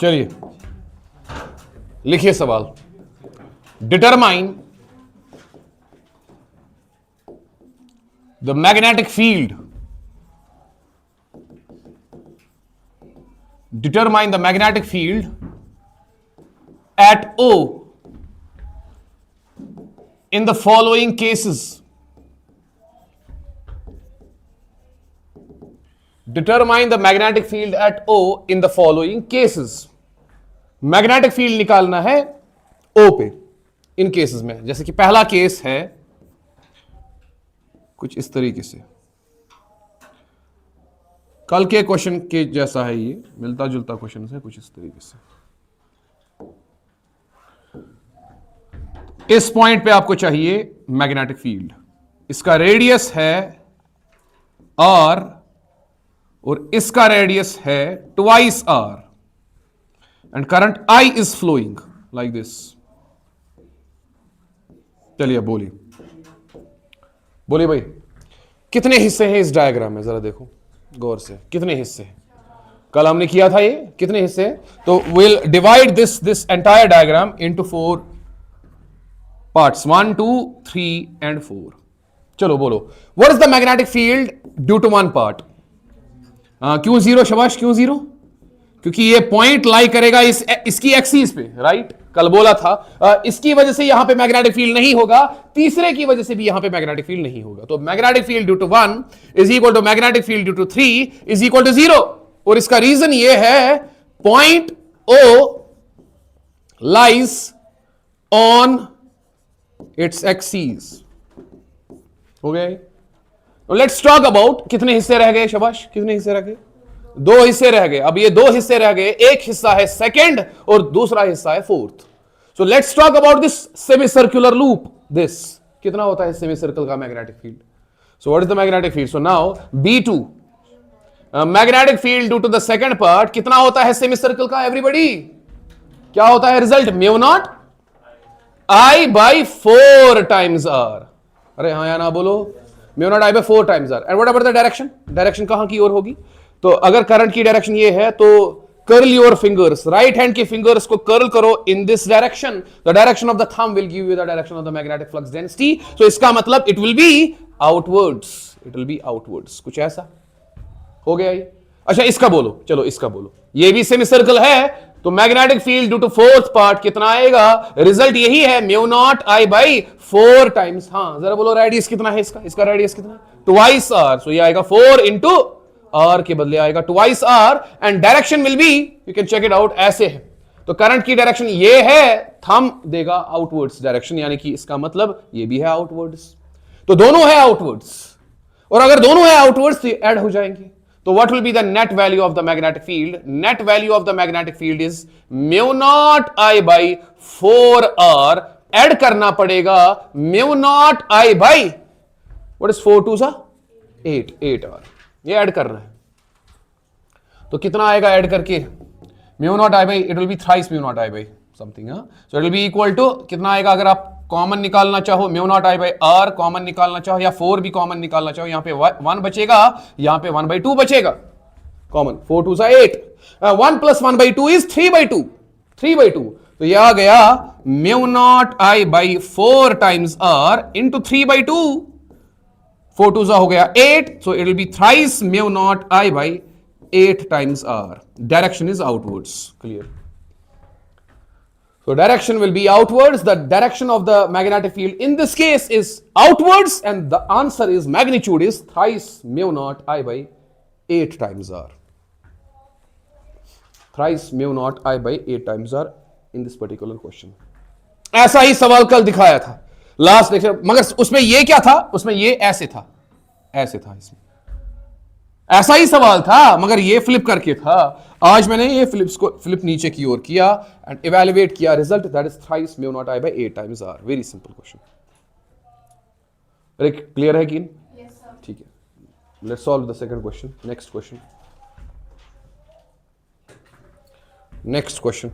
चलिए लिखिए सवाल। Determine the magnetic field, determine the magnetic field at O in the following cases. Determine the magnetic field at O in the following cases. Magnetic field निकालना है O पे इन cases में। जैसे कि पहला केस है कुछ इस तरीके से, कल के क्वेश्चन के जैसा है, ये मिलता जुलता क्वेश्चन है कुछ इस तरीके से। इस पॉइंट पे आपको चाहिए मैग्नेटिक फील्ड, इसका रेडियस है R और इसका रेडियस है twice R, and current I is flowing like this. चलिए बोलिए बोलिए भाई, कितने हिस्से हैं इस डायग्राम में, जरा देखो गौर से, कितने हिस्से हैं? कल हमने किया था ये, कितने हिस्से हैं? तो will divide this entire diagram into 4 parts, 1 2 3 and 4। चलो बोलो, what is the magnetic field due to one part? क्यों जीरो शबाश, क्यों जीरो? क्योंकि ये पॉइंट लाई करेगा इसकी एक्सिस पे, राइट? कल बोला था इसकी वजह से यहां पे मैग्नेटिक फील्ड नहीं होगा, तीसरे की वजह से भी यहां पे मैग्नेटिक फील्ड नहीं होगा। तो magnetic field due to 1 is equal to magnetic field due to 3 is equal to 0। और इसका रीजन ये है, point O lies on its axis. हो गया? लेट्स टॉक अबाउट कितने हिस्से रह गए शबाश, कितने हिस्से रह गए? 2 हिस्से रह गए। अब ये 2 हिस्से रह गए, एक हिस्सा है सेकंड और दूसरा हिस्सा है fourth. So let's talk about this semi circular loop. This कितना होता है सेमी सर्कल का magnetic field? So what is the magnetic field? So now B2 magnetic field due to the second part कितना होता है सेमी सर्कल का? Everybody क्या होता है result? Mu naught I by 4 times R। अरे हाँ या ना बोलो, mu naught I by 4 times R। And what about the direction? Direction कहां की ओर होगी? तो अगर करंट की डायरेक्शन ये है तो curl your fingers, right hand के फिंगर्स को कर्ल करो इन this direction. The direction of the thumb will give you the direction of the magnetic flux density. तो इसका मतलब it will B outwards, it will B outwards, कुछ ऐसा हो गया ये। अच्छा इसका बोलो, चलो इसका बोलो, ये भी सेमी सर्कल है, तो magnetic field due to fourth part कितना आएगा? रिजल्ट यही है, mu naught I by 4 times. हाँ जरा बोलो रेडियस कितना है इसका? इसका रेडियस कितना? Twice R। सो ये आएगा 4 इंटू R के बदले आएगा twice R, and direction will be, you can check it out, ऐसे है। तो करंट की डायरेक्शन ये है, थंब देगा आउटवर्ड्स डायरेक्शन, यानी कि इसका मतलब ये भी है आउटवर्ड्स। तो दोनों है आउटवर्ड्स, और अगर दोनों है आउटवर्ड्स तो ऐड हो जाएंगे। तो what will be the net value of the magnetic field? Net value of the magnetic field is mu naught I by 4R। Add करना पड़ेगा mu naught I by what is 4 2 सा 8R। ये add करना है, तो कितना आएगा add करके? mu naught I by, it will be thrice mu naught I by something, so it will be equal to कितना आएगा? अगर आप कॉमन निकालना चाहो, mu naught I by R common निकालना चाहो, या 4 भी कॉमन निकालना चाहो, यहां पे 1 बचेगा, यहां पे 1 बाई 2 बचेगा कॉमन। 4 2 सा 8, 1 plus 1 by 2 is 3 by 2, 3 by 2। तो यह आ गया mu naught I by 4 times R into 3 by 2, 4 2 सा हो गया 8, so it will B thrice mu naught I by 8 times R। Direction is outwards, clear? So direction will be outwards. The direction of the magnetic field in this case is outwards, and the answer is magnitude is thrice mu naught I by 8 times R. Thrice mu naught I by 8 times R in this particular question. ऐसा ही सवाल कल दिखाया था last lecture, मगर उसमें ये क्या था? उसमें ये ऐसे था, ऐसे था, इसमें ऐसा ही सवाल था मगर ये फ्लिप करके था। आज मैंने ये फ्लिप नीचे की ओर किया एंड इवैल्यूएट किया result, that is thrice mu naught I by 8 times R। Very simple question. अरे क्लियर है कि? ठीक है, let's solve the second question. Next question, next question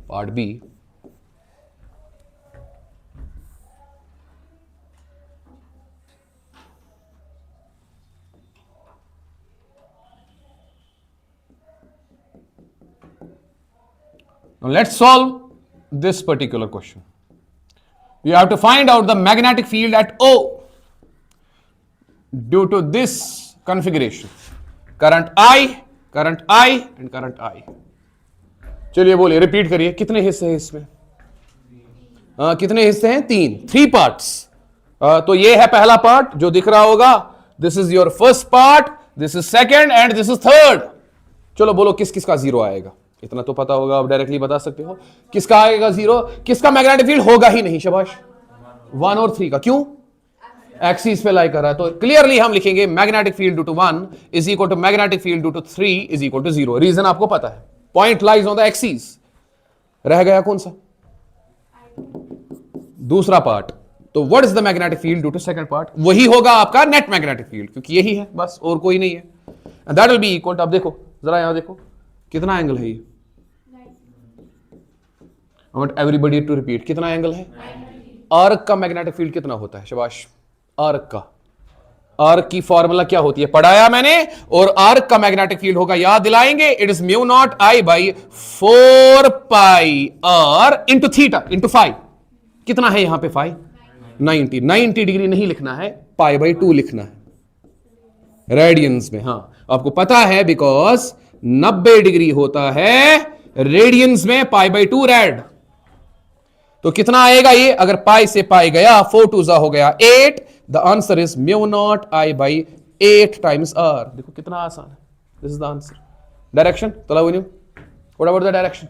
part B. Now let's solve this particular question. You have to find out the magnetic field at O due to this configuration. Current I, and current I. चलिए बोलिए, repeat करिए, कितने हिस्से हैं इसमें? कितने हिस्से हैं? 3 पार्ट्स. तो ये है पहला पार्ट जो दिख रहा होगा. This is your first part, this is second and this is third. चलो बोलो किस किस का जीरो आएगा. इतना तो पता होगा, आप डायरेक्टली बता सकते हो. किसका आएगा जीरो? किसका मैग्नेटिक फील्ड होगा ही नहीं? शाबाश. 1 और 3 का. क्यों? एक्सिस पे लाई कर रहा है. तो क्लियरली हम लिखेंगे magnetic field due to 1 is equal to magnetic field due to 3 is equal to 0. Reason आपको पता है. Point lies on the axis. रह गया कौन सा? दूसरा पार्ट. तो what is the magnetic field due to second part? वही होगा आपका नेट मैग्नेटिक फील्ड, क्योंकि यही है बस, और कोई नहीं है. And that will be equal to, अब देखो जरा यहां देखो कितना एंगल है ये. I want everybody to repeat. कितना एंगल है? आर्क का मैग्नेटिक फील्ड कितना होता है? शाबाश. आर्क का, आर्क की फॉर्मूला क्या होती है? पढ़ाया मैंने. और आर्क का मैग्नेटिक फील्ड होगा, याद दिलाएंगे, it is mu not I by 4 pi R into theta into phi. कितना है यहां पे? 5. 90 डिग्री नहीं लिखना है, पाई बाई 2 लिखना है रेडियंस में. हाँ आपको पता है, बिकॉज 90 डिग्री होता है रेडियंस में, पाई बाई 2 रेड. तो कितना आएगा ये? अगर पाई से पाई गया, 4 2 जा हो गया 8. The answer is mu not I by 8 times r. देखो कितना आसान है. This is the answer. Direction तलावनी. What about the direction?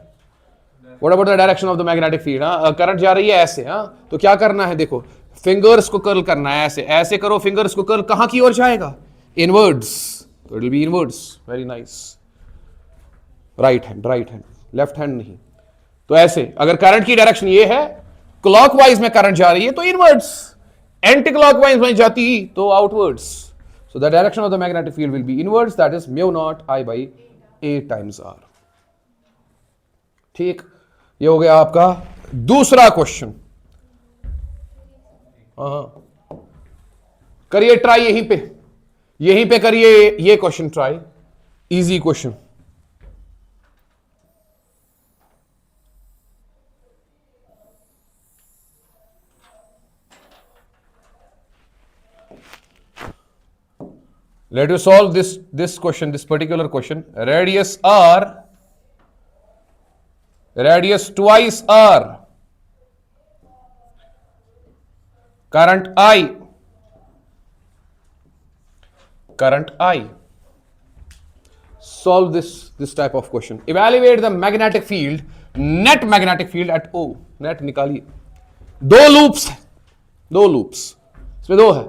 What about the direction of the magnetic field? Current जा रही है ऐसे. तो क्या करना है? देखो फिंगर्स को कर्ल करना है. ऐसे ऐसे करो फिंगर्स को कर्ल. कहां की ओर जाएगा? इनवर्ड्स. तो it will be inwards. Very nice. Right hand, left hand नहीं. तो ऐसे अगर करंट की डायरेक्शन ये है, क्लॉकवाइज में करंट जा रही है तो इनवर्ड्स, एंटी क्लॉकवाइज में जाती तो outwards. So the direction of the magnetic field will be inwards, that is mu not I by 8 times are. ठीक, ये हो गया आपका दूसरा क्वेश्चन. करिए ट्राई यहीं पे करिए ये question try. Easy question. Let you solve this question, this particular question. Radius r, radius twice r, current I. Solve this type of question. Evaluate the magnetic field, net magnetic field at O. Net निकालिए. 2 loops है, 2 loops, इसमें 2 है.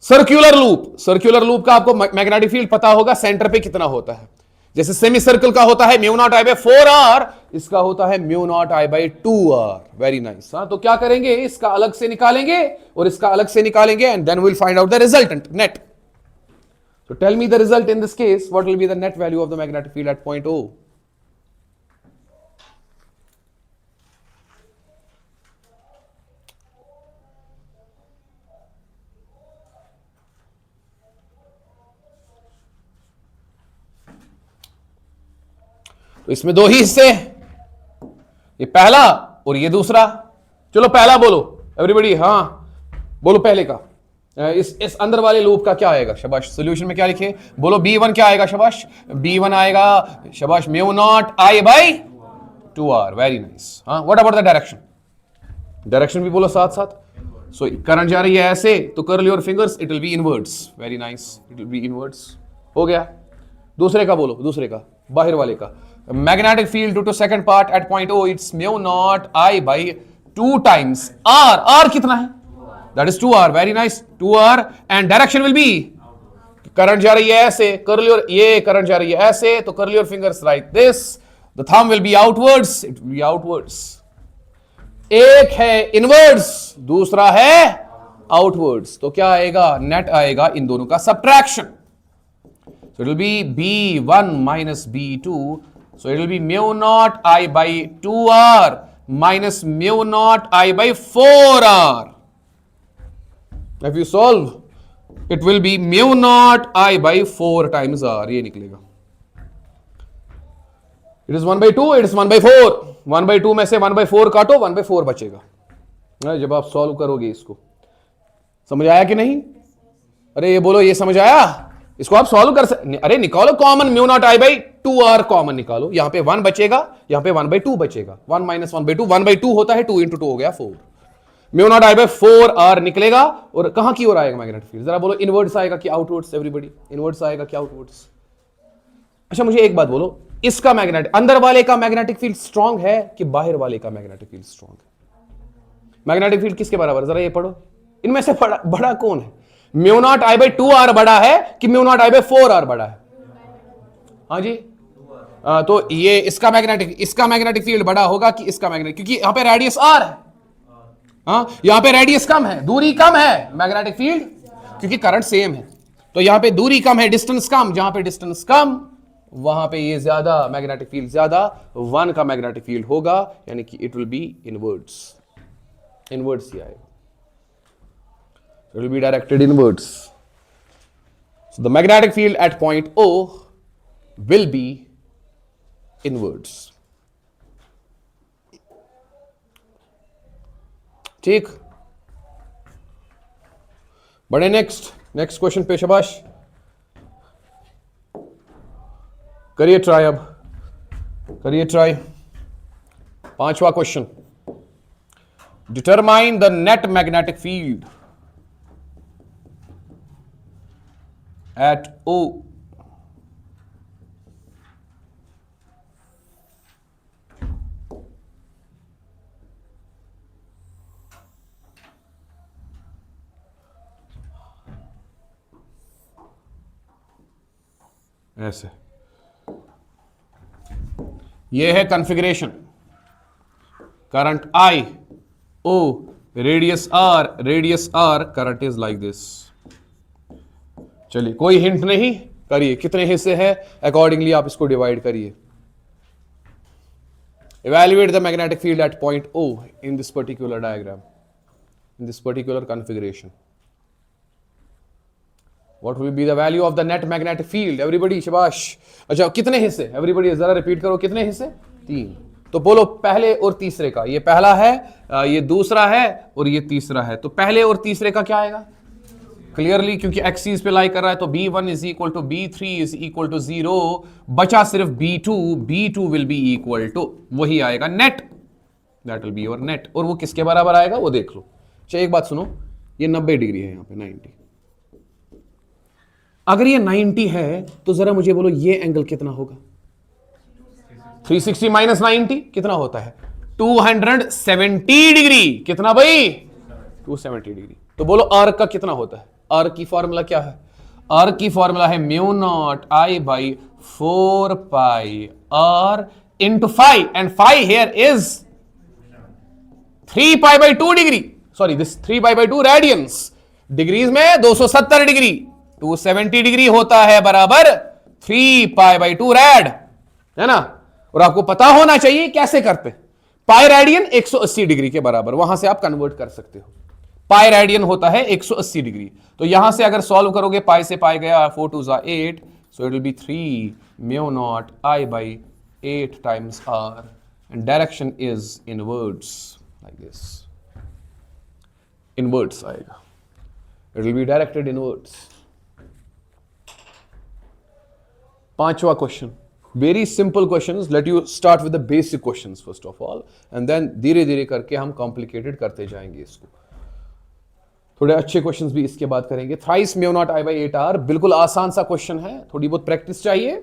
Circular loop का आपको magnetic field पता होगा, centre पे कितना होता है. जैसे सेमी सर्कल का होता है mu not I by 4 R, इसका होता है mu not I by 2 are. Very nice. तो क्या करेंगे? इसका अलग से निकालेंगे और इसका अलग से निकालेंगे, and then will find out the resultant net. So tell me the result in this case. What will be the net value of the magnetic field at point O? तो इसमें 2 ही हिस्से, ये पहला और ये दूसरा. चलो पहला बोलो एवरीबॉडी. हाँ बोलो पहले का. इस अंदर वाले लूप का क्या आएगा? शाबाश. सॉल्यूशन में क्या लिखे? बोलो. B1 क्या आएगा? शाबाश. B1 आएगा शाबाश mu not I by 2 are. Very nice. हाँ what about the direction? Direction भी बोलो साथ साथ. सो करंट जा रही है ऐसे, तो curl your fingers, it will be inwards. Very nice, it will be inwards. हो गया. दूसरे का बोलो, दूसरे का, बाहर वाले का. Magnetic field due to second part at point O, it's mu naught I by 2 times R. R कितना है? That is 2R. Very nice. 2R and direction will be, current जा रही है ऐसे, curl your, ये करंट जा रही है ऐसे, तो curl your fingers like this. The thumb will be outwards. It will be outwards. एक है inwards, दूसरा है outwards. तो क्या आएगा? नेट आएगा इन दोनों का subtraction. So it will be B1 minus B2. So it will be mu naught I by 2R minus mu naught I by 4R. If you solve, it will be mu naught I by 4 times R. ये निकलेगा. It is 1/2, it is 1/4। 1/2 में से 1/4 काटो, 1/4 बचेगा। जब आप solve करोगे इसको, समझ आया कि नहीं? अरे ये बोलो, ये समझ आया? इसको आप सॉल्व कर सकते। अरे निकालो common, mu naught I by 2r common निकालो। यहां पे 1 बचेगा, यहां पे 1/2 बचेगा। 1 माइनस 1/2, 1/2 होता है, 2 इंटू 2 हो गया 4। Mu naught I by 4r निकलेगा। और कहां की ओर आएगा मैग्नेटिक फील्ड? जरा बोलो, इनवर्ड्स आएगा कि आउटवर्ड्स? एवरीबॉडी, इनवर्ड्स आएगा कि आउटवर्ड्स? अच्छा मुझे एक बात बोलो, इसका मैग्नेटिक, अंदर वाले का मैग्नेटिक फील्ड स्ट्रांग है कि बाहर वाले का मैग्नेटिक फील्ड स्ट्रांग है? मैग्नेटिक फील्ड किसके बराबर? जरा ये पढ़ो, इनमें से बड़ा कौन है? Mu not I by 2r बड़ा है कि mu naught I by 4r बड़ा है? हाँ जी, तो ये इसका मैग्नेटिक फील्ड बड़ा होगा कि इसका मैग्नेटिक, क्योंकि यहां पे रेडियस r है। हाँ, यहां पे रेडियस कम है, दूरी कम है, मैग्नेटिक फील्ड, क्योंकि करंट सेम है, तो यहां पे दूरी कम है, डिस्टेंस कम। जहां पे डिस्टेंस कम, वहां पे ये ज्यादा, मैग्नेटिक फील्ड ज्यादा, 1 का मैग्नेटिक फील्ड होगा, यानी कि इट विल बी इनवर्ड्स ही आएगा। It will be directed inwards. So the magnetic field at point O will be inwards. ठीक, बढ़े नेक्स्ट क्वेश्चन पे। शाबाश, करिए ट्राई, अब करिए ट्राई। 5वां question, determine the net magnetic field at O ऐसे। ये है configuration, current I, O, radius R, current is like this. चलिए, कोई हिंट नहीं, करिए। कितने हिस्से हैं, अकॉर्डिंगली आप इसको डिवाइड करिए। Evaluate the magnetic field at point O in this particular diagram, in this particular configuration. What will be the value of the net magnetic field? Everybody, शाबाश। अच्छा, कितने हिस्से? एवरीबॉडी जरा रिपीट करो, कितने हिस्से? 3। तो बोलो पहले और तीसरे का। ये पहला है, ये दूसरा है, और ये तीसरा है। तो पहले और तीसरे का क्या आएगा? क्लियरली, क्योंकि एक्सिस पे लाई कर रहा है, तो B1 is equal to B3 is equal to 0। बचा सिर्फ B2 will be equal to, वही आएगा net, that will be your net. और वो किसके बराबर आएगा वो देख लो। अच्छा एक बात सुनो, ये 90 डिग्री है, यहां पे 90। अगर ये 90 है तो जरा मुझे बोलो ये एंगल कितना होगा? 360 माइनस 90 कितना होता है? 270 डिग्री। कितना भाई? 270 डिग्री। तो बोलो आर का कितना होता है? आर की फॉर्मूला क्या है? आर की फॉर्मूला है mu not I by 4 pi R into five, and five here is 3 pi by 2 degree. Sorry, this 3 pi by 2 radians, degrees में 270 डिग्री, 270 डिग्री होता है बराबर 3 पाई बाई 2 रेड, है ना? और आपको पता होना चाहिए कैसे करते। पाई रेडियन 180 डिग्री के बराबर, वहां से आप कन्वर्ट कर सकते हो। पाई रेडियन होता है 180 डिग्री। तो यहां से अगर सॉल्व करोगे, पाई से पाई गया, 4 2 8, so it will be 3 mu not I by 8 times r, and direction is inwards like this. Inwards आएगा, it will be directed inwards. 5वां question, very simple questions. Let you start with the basic questions first of all, and then धीरे धीरे करके हम complicated करते जाएंगे इसको। थोड़े अच्छे क्वेश्चंस भी इसके बाद करेंगे। Thrice mu not I by 8 R, बिल्कुल आसान सा क्वेश्चन है, थोड़ी बहुत प्रैक्टिस चाहिए।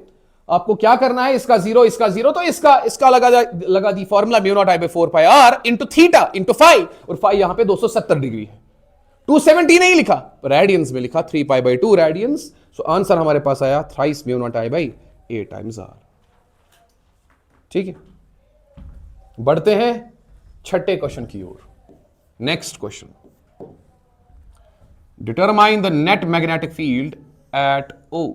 आपको क्या करना है, इसका जीरो, तो इसका लगा दी formula mu not I by 4 pi R into theta into five, और फाइव यहां पे 270 डिग्री है। 270 नहीं लिखा, रेडियंस में लिखा, 3 pi by 2 radians. So answer हमारे पास आया thrice mu not I by 8 times are. ठीक है, बढ़ते हैं छठे क्वेश्चन की ओर। Next question, determine the net magnetic field at O।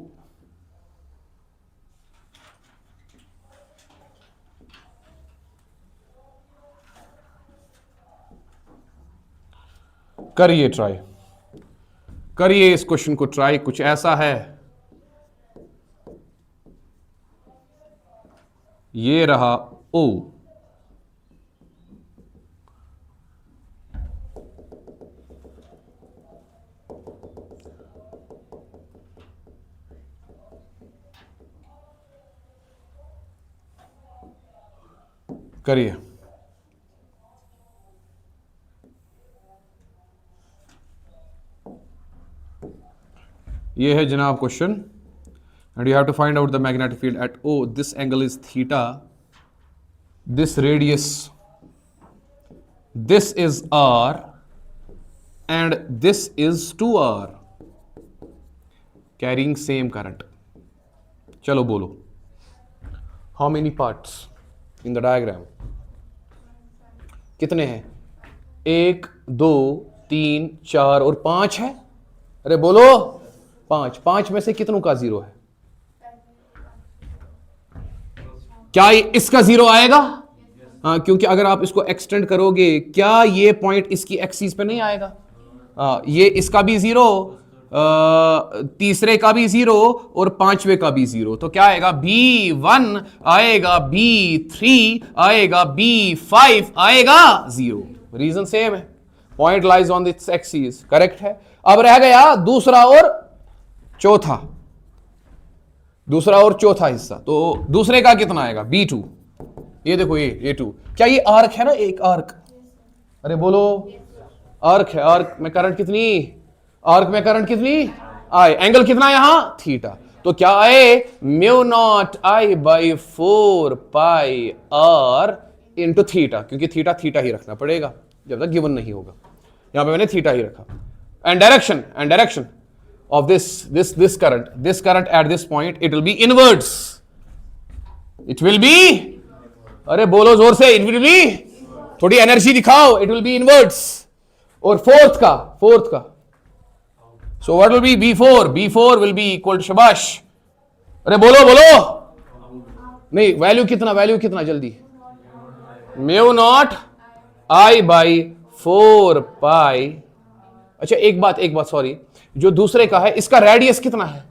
करिए ट्राई, करिए इस क्वेश्चन को ट्राई। कुछ ऐसा है, ये रहा O, करिए। ये है जनाब question, and you have to find out the magnetic field at O. This angle is theta, this radius, this is R, and this is 2R, carrying same current. चलो बोलो, how many parts in the diagram? कितने हैं? 1 2 3 4 और 5 है। अरे बोलो, 5। 5 में से कितनों का 0 है? क्या इसका 0 आएगा? हाँ, क्योंकि अगर आप इसको एक्सटेंड करोगे, क्या ये पॉइंट इसकी एक्सिस पे नहीं आएगा? ये इसका भी 0, तीसरे का भी 0 और 5वें का भी 0। तो क्या आएगा? B1 आएगा, B3 आएगा, B5 आएगा 0। रीजन सेम है, point lies on this axis. Correct है। अब रह गया दूसरा और चौथा, दूसरा और चौथा हिस्सा। तो दूसरे का कितना आएगा? B2। ये देखो, ये 2। क्या ये आर्क है ना? एक आर्क। अरे बोलो, आर्क है। आर्क में करंट कितनी? आर्क में करंट कितनी? I। एंगल कितना यहां? थीटा। तो क्या आए? μ0I/4πr इंटू थीटा, क्योंकि थीटा थीटा ही रखना पड़ेगा जब तक गिवन नहीं होगा। यहां पे मैंने थीटा ही रखा। And direction of this current at this point, it will be inwards. It will be, अरे बोलो जोर से, it will be, थोड़ी एनर्जी दिखाओ, it will be inwards। और फोर्थ का so what will be? B4 will be equal to, शाबाश, अरे बोलो नहीं, वैल्यू कितना जल्दी? μ0I/4π। अच्छा एक बात सॉरी, जो दूसरे का है इसका रेडियस कितना है?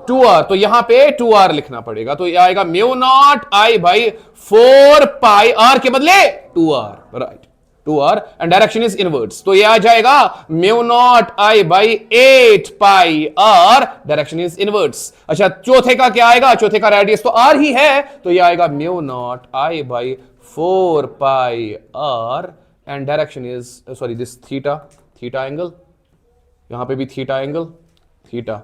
2R। तो यहां पे 2R लिखना पड़ेगा। तो यह आएगा μ0I/4π, R के बदले 2R, right, 2R। And direction is inwards, तो यह आ जाएगा μ0I/8πr, डायरेक्शन इज इनवर्ड्स। अच्छा, चौथे का क्या आएगा? चौथे का रेडियस तो R ही है, तो यह आएगा μ0I/4πr, and direction is, sorry, this theta angle, यहां पे भी theta angle, theta,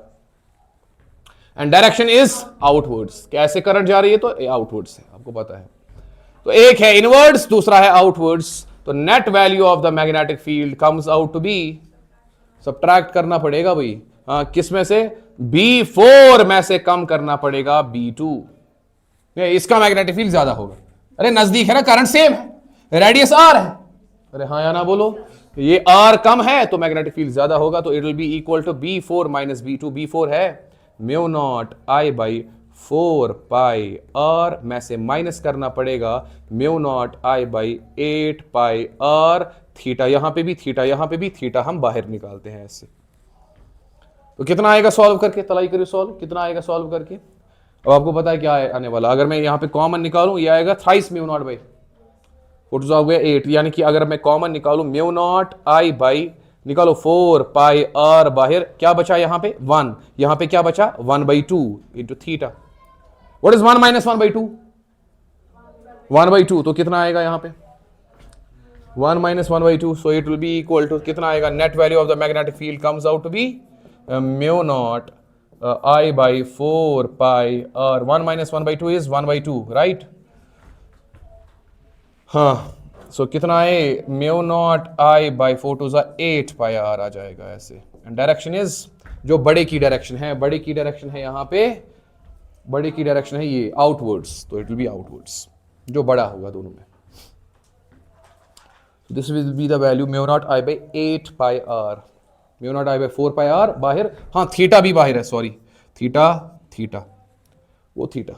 and direction is outwards. कैसे करंट जा रही है? तो आउटवर्ड्स है, आपको पता है। तो एक है इनवर्ड्स, दूसरा है आउटवर्ड्स। तो net value of the magnetic field comes out to be, subtract करना पड़ेगा भाई। हाँ, किस में से? B4 में से कम करना पड़ेगा B2। इसका मैग्नेटिक फील्ड ज्यादा होगा। अरे नजदीक है ना, करंट सेम है, रेडियस R है। अरे हाँ या ना बोलो, ये R कम है तो मैग्नेटिक फील्ड ज्यादा होगा। तो it will be equal to B4 minus B2। B4 है μ0I/4πr, में से माइनस करना पड़ेगा μ0I/8πr। थीटा यहां पे भी थीटा, यहां पे भी थीटा, हम बाहर निकालते हैं ऐसे। तो कितना आएगा सॉल्व करके? तलाई करिए सॉल्व, कितना आएगा सॉल्व करके? अब आपको पता है क्या आने वाला। अगर मैं यहां पे कॉमन निकालूं, ये आएगा थ्राइस μ0/4 हो गया 8, यानी कि अगर मैं कॉमन निकालूं μ0I/ निकालो 4πr, बाहर क्या बचा? यहां पे 1, यहां पे क्या बचा? 1/2 into theta. What is 1 minus 1/2? 1/2। तो कितना आएगा यहां पे? 1 minus 1/2। So it will be equal to, कितना आएगा? Net value of the magnetic field comes out to be μ0I/4πr। 1 minus 1/2 is 1/2, right? हाँ, सो कितना है? μ0I/4 8πr आ जाएगा ऐसे। एंड डायरेक्शन इज, जो बड़े की डायरेक्शन है यहां पे, बड़े की डायरेक्शन है ये आउटवर्ड्स, तो इट विल बी आउटवर्ड्स, जो बड़ा होगा दोनों में। This will be the value μ0I/8πr, μ0I/4πr बाहर। हाँ, थीटा भी बाहर है, सॉरी, थीटा, वो theta.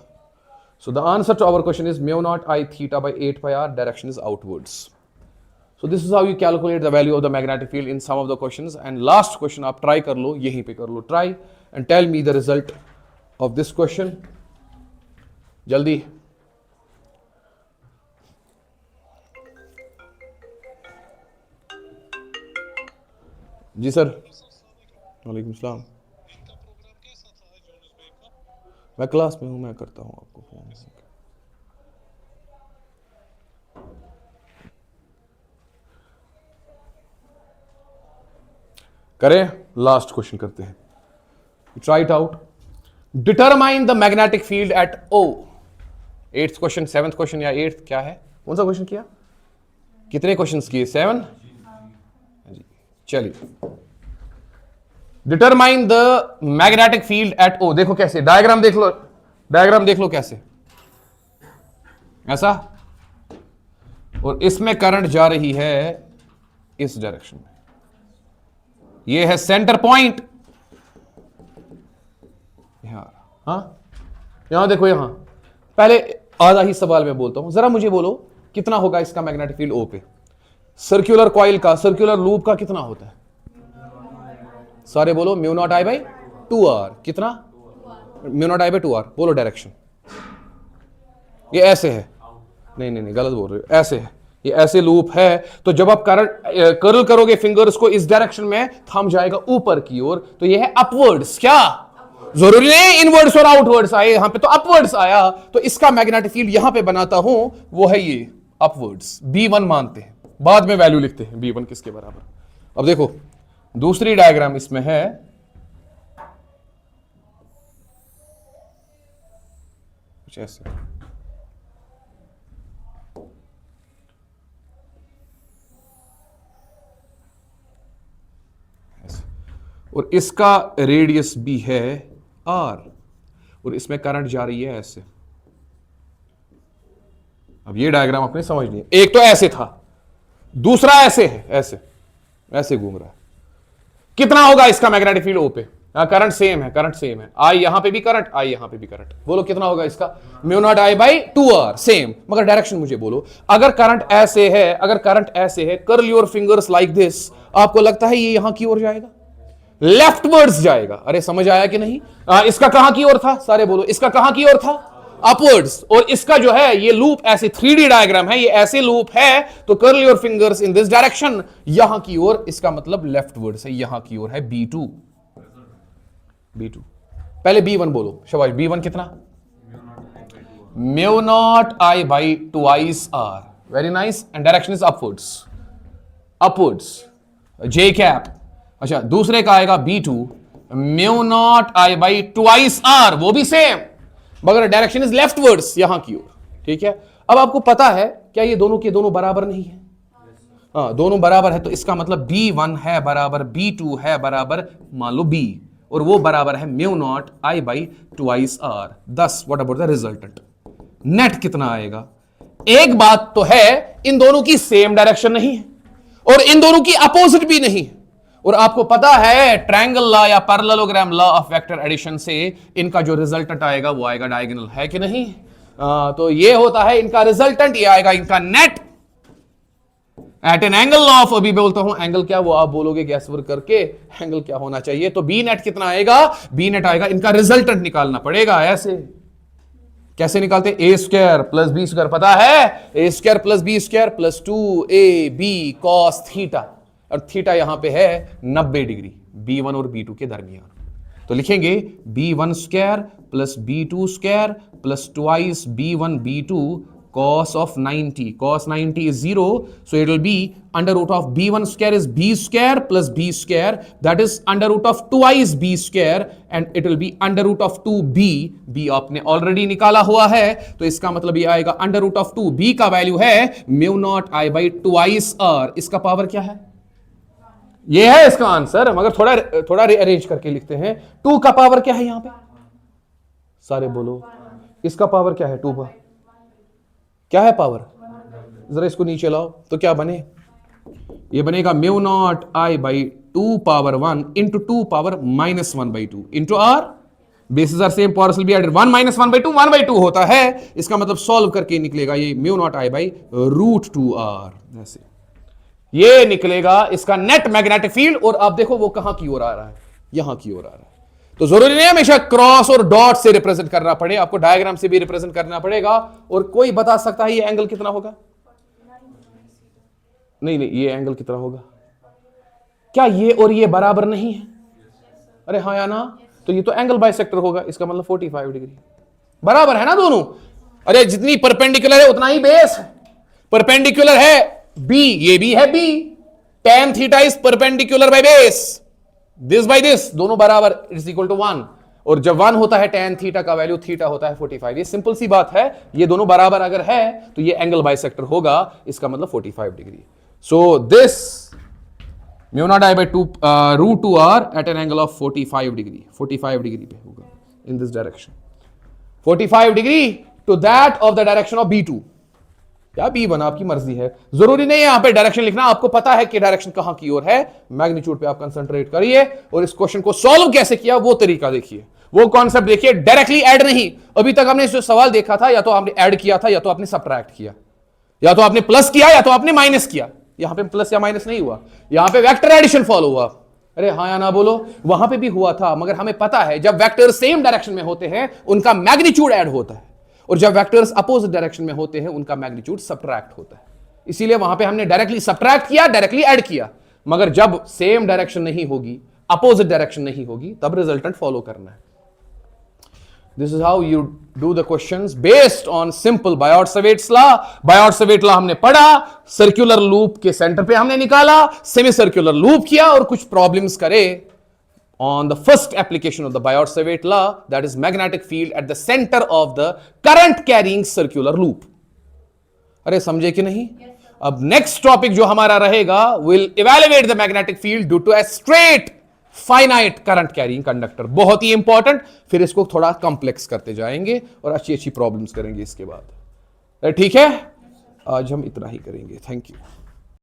So the answer to our question is μ0I/8πr, direction is outwards. So this is how you calculate the value of the magnetic field in some of the questions. And last question आप try कर लो, यहीं पे कर लो try and tell me the result of this question. जल्दी जी sir. वालेकुम सलाम। मैं class में हूँ, मैं करता हूँ आपको फोन। करें, लास्ट क्वेश्चन करते हैं। Try it out. Determine the magnetic field at O. 8th question, 7th question या 8th क्या है? कौन सा क्वेश्चन किया? कितने क्वेश्चंस किए? 7। चलिए, determine the magnetic field at O. देखो कैसे, डायग्राम देख लो, डायग्राम देख लो कैसे, ऐसा, और इसमें करंट जा रही है इस डायरेक्शन में। ये है सेंटर पॉइंट यहां। हाँ, यहां देखो, यहां पहले आधा ही सवाल में बोलता हूं, जरा मुझे बोलो कितना होगा इसका मैग्नेटिक फील्ड ओ पे? सर्कुलर कॉइल का, सर्कुलर लूप का कितना होता है? सारे बोलो, mu naught I by 2r। कितना? Mu naught I by 2r। बोलो डायरेक्शन। ये ऐसे है, नहीं नहीं नहीं, गलत बोल रहे हो, ऐसे है, ये ऐसे लूप है। तो जब आप कर्ल करोगे फिंगर्स को इस डायरेक्शन में, थंब जाएगा ऊपर की ओर, तो ये है अपवर्ड्स। क्या जरूरी नहीं इनवर्ड्स और आउटवर्ड्स आए, यहां पे तो अपवर्ड्स आया, तो इसका मैग्नेटिक फील्ड यहां पे बनाता हूं, वो है ये अपवर्ड्स। B1 मानते हैं, बाद में वैल्यू लिखते हैं B1 किसके बराबर। अब देखो दूसरी डायग्राम इसमें है, कुछ ऐसे, और इसका रेडियस भी है R, और इसमें करंट जा रही है ऐसे। अब ये डायग्राम आपने समझनी है। एक तो ऐसे था, दूसरा ऐसे है, ऐसे ऐसे घूम रहा है। कितना होगा इसका मैग्नेटिक फील्ड ओ पे? करंट सेम है, करंट सेम है, आई यहां पे भी करंट, आई यहां पे भी करंट। बोलो कितना होगा इसका? Mu naught I by 2r, same. मगर डायरेक्शन मुझे बोलो। अगर करंट ऐसे है, अगर करंट ऐसे है, curl your fingers like this, आपको लगता है ये यहां की ओर जाएगा? लेफ्टवर्ड्स जाएगा। अरे समझ आया कि नहीं? इसका कहां की ओर था? सारे बोलो, इसका कहां की ओर था? अपवर्ड्स। और इसका जो है ये लूप ऐसे 3D डायग्राम है, ये ऐसे लूप है, तो curl your fingers in this direction, यहां की ओर, इसका मतलब लेफ्टवर्ड्स है, यहां की ओर है B2। B2 पहले B1 बोलो शाबाश। B1 कितना? Mu naught I by 2r। Very nice. And direction is upwards, upwards, J cap. अच्छा, दूसरे का आएगा B2, mu naught I by 2r, वो भी सेम, मगर डायरेक्शन इज लेफ्टवर्ड्स, यहां की ओर। ठीक है, अब आपको पता है क्या ये दोनों के दोनों बराबर नहीं है? हाँ, दोनों बराबर है, तो इसका मतलब B1 है बराबर B2 है बराबर मान लो B, और वो बराबर है mu not I by 2r। दस what about the resultant? Net कितना आएगा? एक बात तो है, इन दोनों की सेम डायरेक्शन नहीं है, और इन दोनों की अपोजिट भी नहीं है। और आपको पता है ट्रायंगल लॉ या parallelogram law of vector addition से इनका जो रिजल्टेंट आएगा वो आएगा डायगोनल, है कि नहीं? तो ये होता है इनका रिजल्टेंट, ये आएगा इनका net at an angle of, अभी बोलता हूं एंगल क्या, वो आप बोलोगे गैस वर्क करके एंगल क्या होना चाहिए। तो बी नेट कितना आएगा? बी नेट आएगा, इनका रिजल्टेंट निकालना पड़ेगा। ऐसे कैसे निकालते? A square plus b square, पता है? A square plus b square plus 2ab cos theta, और थीटा यहां पे है 90 डिग्री B1 और B2 के दरमियान। तो लिखेंगे B1 square plus B2 square plus twice B1 B2 cos of 90. Cos 90 is 0, so it will be under root of B1 square is B square plus B square, that is under root of twice B square, and it will be under root of 2B. B आपने already निकाला हुआ है, तो इसका मतलब ये आएगा under root of 2। B का वैल्यू है mu not I by twice r। इसका पावर क्या है? ये है इसका आंसर, मगर थोड़ा रीअरेंज करके लिखते हैं। 2 का पावर क्या है यहां पे? सारे बोलो, इसका पावर क्या है? 2 का क्या है पावर? जरा इसको नीचे लाओ, तो क्या बने? ये बनेगा mu not I by 2 power 1 into 2 power minus 1 by 2 into r। Basis are same, powers will be added. 1 minus 1 by 2 1 by 2 होता है। इसका मतलब सॉल्व करके निकलेगा ये mu not I by root 2r। ऐसे ये निकलेगा इसका नेट मैग्नेटिक फील्ड। और आप देखो वो कहां की ओर आ रहा है? यहां की ओर आ रहा है। तो जरूरी नहीं हमेशा क्रॉस और डॉट से रिप्रेजेंट करना पड़े, आपको डायग्राम से भी रिप्रेजेंट करना पड़ेगा। और कोई बता सकता है ये एंगल कितना होगा? नहीं नहीं, ये एंगल कितना होगा? क्या ये और ये बराबर नहीं है? अरे हाँ या ना? तो ये तो एंगल बाइसेक्टर होगा, इसका मतलब 45 डिग्री बराबर है ना दोनों? अरे जितनी परपेंडिकुलर है उतना ही बेस है। परपेंडिकुलर है बी, ये भी है B, tan theta is perpendicular by base, this by this, दोनों बराबर इज इक्वल टू 1। और जब 1 होता है tan थीटा का वैल्यू थीटा होता है 45। ये सिंपल सी बात है, ये दोनों बराबर अगर है तो ये एंगल बाइसेक्टर होगा, इसका मतलब 45 degree. So this mu not I by 2 root 2 R at an angle of 45 degree, 45 degree पे होगा in this direction, 45 degree to that of the direction of B2 या B1, आपकी मर्जी है, जरूरी नहीं है यहां पे डायरेक्शन लिखना, आपको पता है कि डायरेक्शन कहां की ओर है। मैग्नीट्यूड पे आप कंसंट्रेट करिए और इस क्वेश्चन को सॉल्व कैसे किया वो तरीका देखिए, वो कॉन्सेप्ट देखिए, डायरेक्टली ऐड नहीं। अभी तक हमने जो सवाल देखा था, या तो आपने ऐड किया था या तो आपने सब्ट्रैक्ट किया, या तो आपने प्लस किया या तो आपने माइनस किया। यहां पे प्लस या माइनस नहीं हुआ, यहां पे वेक्टर एडिशन फॉलो हुआ। अरे हाँ या ना बोलो? वहां पे भी हुआ था, मगर हमें पता है जब वेक्टर सेम डायरेक्शन में होते हैं उनका मैग्नीट्यूड ऐड होता है, और जब वेक्टर्स अपोजिट डायरेक्शन में होते हैं उनका मैग्नीट्यूड सब्ट्रैक्ट होता है। इसीलिए वहां पे हमने डायरेक्टली सब्ट्रैक्ट किया, डायरेक्टली ऐड किया। मगर जब सेम डायरेक्शन नहीं होगी, अपोजिट डायरेक्शन नहीं होगी, तब रिजल्टेंट फॉलो करना है। This is how you do the questions based on simple Biot-Savart's law. Biot-Savart law हमने पढ़ा, सर्कुलर लूप के सेंटर पे हमने निकाला, सेमी सर्कुलर लूप किया और कुछ प्रॉब्लम्स करे on the first application of the Biot-Savart law, that is magnetic field at the center of the current carrying circular loop. अरे समझे कि नहीं? अब नेक्स्ट टॉपिक जो हमारा रहेगा, will evaluate the magnetic field due to a straight finite current carrying conductor, बहुत ही important. फिर इसको थोड़ा कॉम्प्लेक्स करते जाएंगे और अच्छी अच्छी प्रॉब्लम्स करेंगे इसके बाद। ठीक है, आज हम इतना ही करेंगे। Thank you.